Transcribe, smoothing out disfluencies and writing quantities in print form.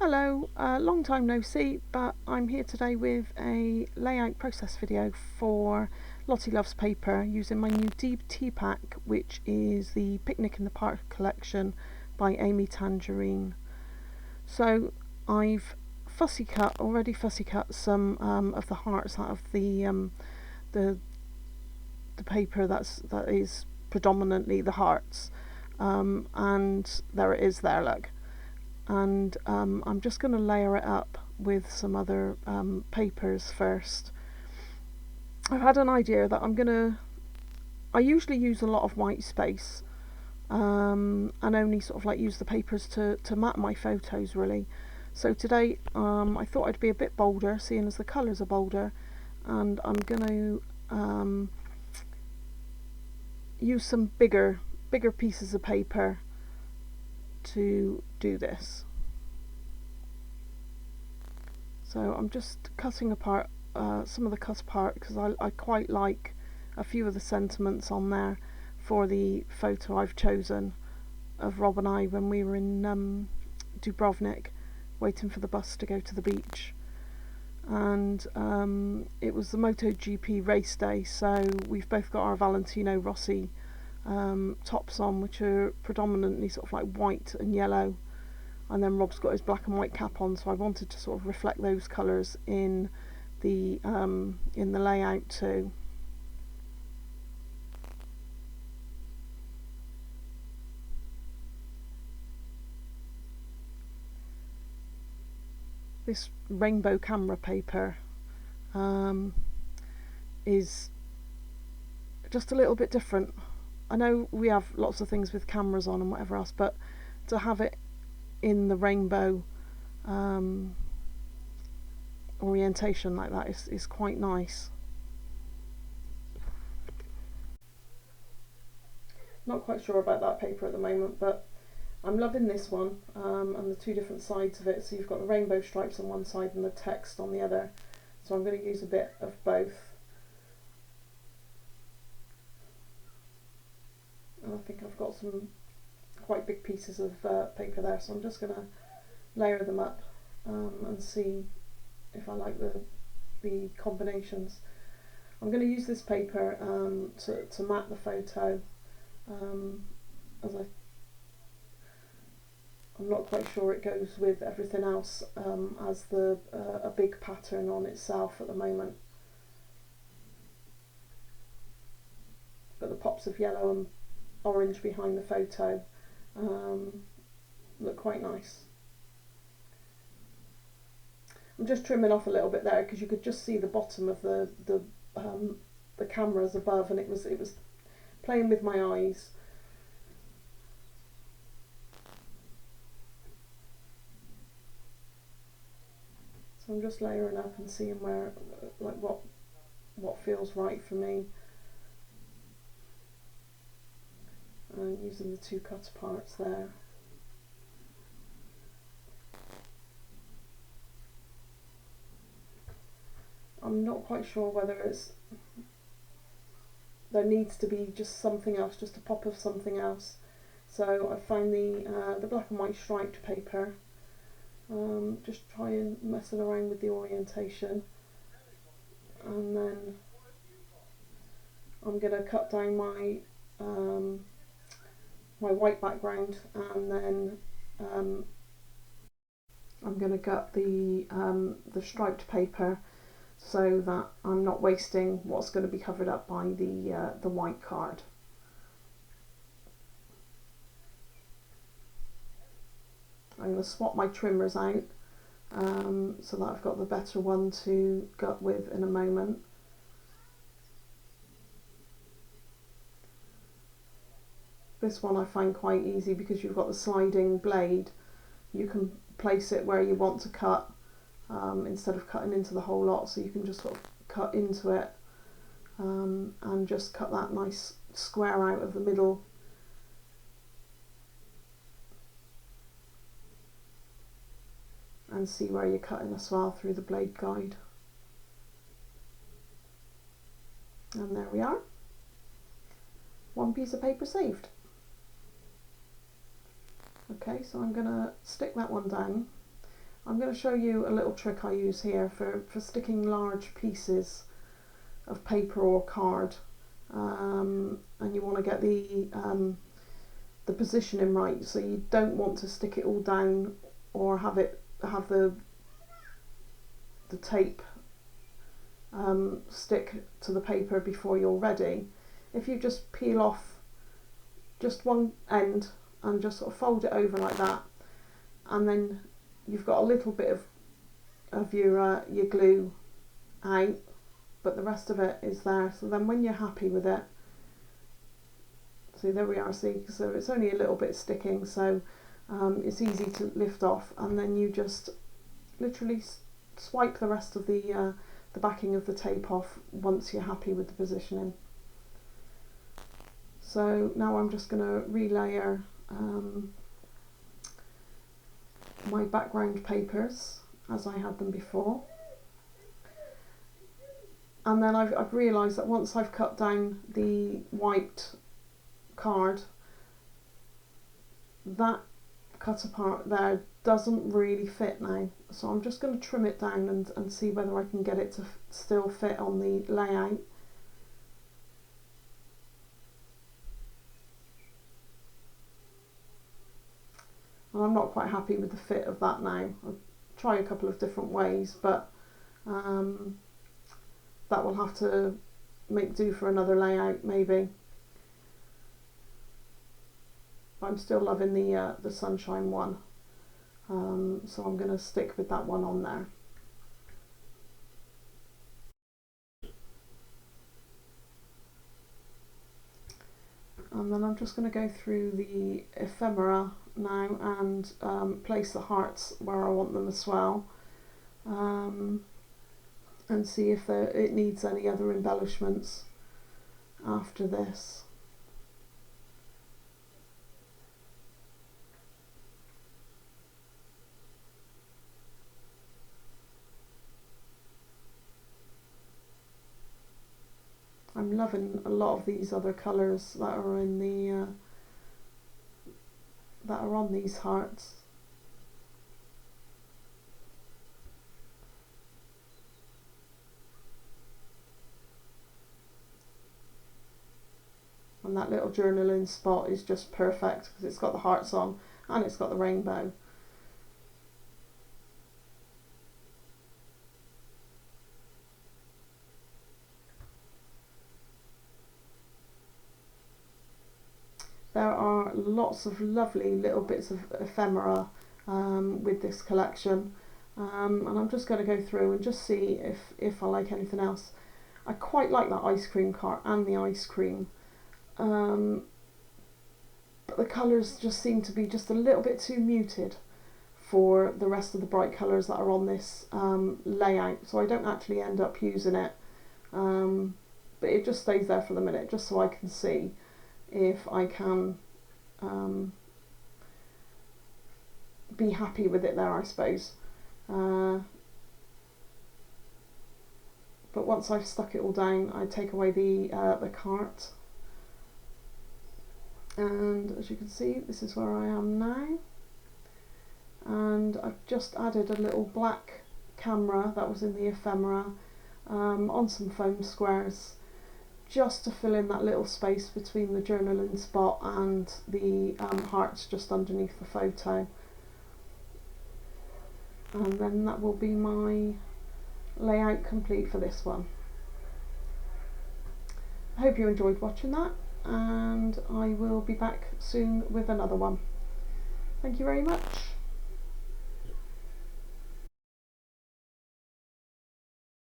Hello, long time no see, but I'm here today with a layout process video for Lottie Loves Paper using my new DT pack, which is the Picnic in the Park collection by Amy Tangerine. So I've already fussy cut some of the hearts out of the paper that is predominantly the hearts, and there it is there, look. And I'm just going to layer it up with some other papers first. I've had an idea that I usually use a lot of white space, and only sort of like use the papers to map my photos really. So today I thought I'd be a bit bolder, seeing as the colours are bolder, and I'm going to use some bigger pieces of paper to do this. So I'm just cutting apart some of the cut apart because I quite like a few of the sentiments on there for the photo I've chosen of Rob and I when we were in Dubrovnik waiting for the bus to go to the beach. And it was the MotoGP race day, so we've both got our Valentino Rossi tops on, which are predominantly sort of like white and yellow, and then Rob's got his black and white cap on, so I wanted to sort of reflect those colours in the layout too. This rainbow camera paper is just a little bit different. I know we have lots of things with cameras on and whatever else, but to have it in the rainbow orientation like that is quite nice. Not quite sure about that paper at the moment, but I'm loving this one, and the two different sides of it. So you've got the rainbow stripes on one side and the text on the other. So I'm going to use a bit of both. And I think I've got some quite big pieces of paper there, so I'm just going to layer them up and see if I like the combinations. I'm going to use this paper to map the photo, as I'm not quite sure it goes with everything else as a big pattern on itself at the moment. But the pops of yellow and orange behind the photo look quite nice. I'm just trimming off a little bit there because you could just see the bottom of the cameras above, and it was playing with my eyes. So I'm just layering up and seeing where, like, what feels right for me. And using the two cut parts there. I'm not quite sure whether there needs to be just something else, just a pop of something else. So I find the black and white striped paper, just try and messing around with the orientation, and then I'm going to cut down my my white background, and then I'm going to gut the striped paper so that I'm not wasting what's going to be covered up by the white card. I'm going to swap my trimmers out so that I've got the better one to gut with in a moment. This one I find quite easy because you've got the sliding blade. You can place it where you want to cut instead of cutting into the whole lot, so you can just sort of cut into it and just cut that nice square out of the middle. And see where you're cutting as well through the blade guide. And there we are. One piece of paper saved. Okay, so I'm going to stick that one down. I'm going to show you a little trick I use here for sticking large pieces of paper or card, and you want to get the positioning right, so you don't want to stick it all down or have the tape stick to the paper before you're ready. If you just peel off just one end and just sort of fold it over like that, and then you've got a little bit of your glue out, but the rest of it is there. So then when you're happy with it, see, there we are, see, so it's only a little bit sticking, so it's easy to lift off, and then you just literally swipe the rest of the backing of the tape off once you're happy with the positioning. So now I'm just going to relayer my background papers as I had them before, and then I've realised that once I've cut down the white card, that cut apart there doesn't really fit now, so I'm just going to trim it down and see whether I can get it to still fit on the layout. And I'm not quite happy with the fit of that now. I'll try a couple of different ways, but that will have to make do for another layout maybe. I'm still loving the sunshine one, so I'm going to stick with that one on there. And then I'm just going to go through the ephemera now and place the hearts where I want them as well, and see if it needs any other embellishments after this. I'm loving a lot of these other colours that are in the that are on these hearts. And that little journaling spot is just perfect because it's got the hearts on and it's got the rainbow. There are lots of lovely little bits of ephemera with this collection, and I'm just going to go through and just see if I like anything else. I quite like that ice cream card and the ice cream, but the colours just seem to be just a little bit too muted for the rest of the bright colours that are on this layout, so I don't actually end up using it, but it just stays there for the minute just so I can see if I can be happy with it there, I suppose. But once I've stuck it all down, I take away the cart, and as you can see, this is where I am now. And I've just added a little black camera that was in the ephemera on some foam squares, just to fill in that little space between the journaling spot and the hearts just underneath the photo. And then that will be my layout complete for this one. I hope you enjoyed watching that, and I will be back soon with another one. Thank you very much.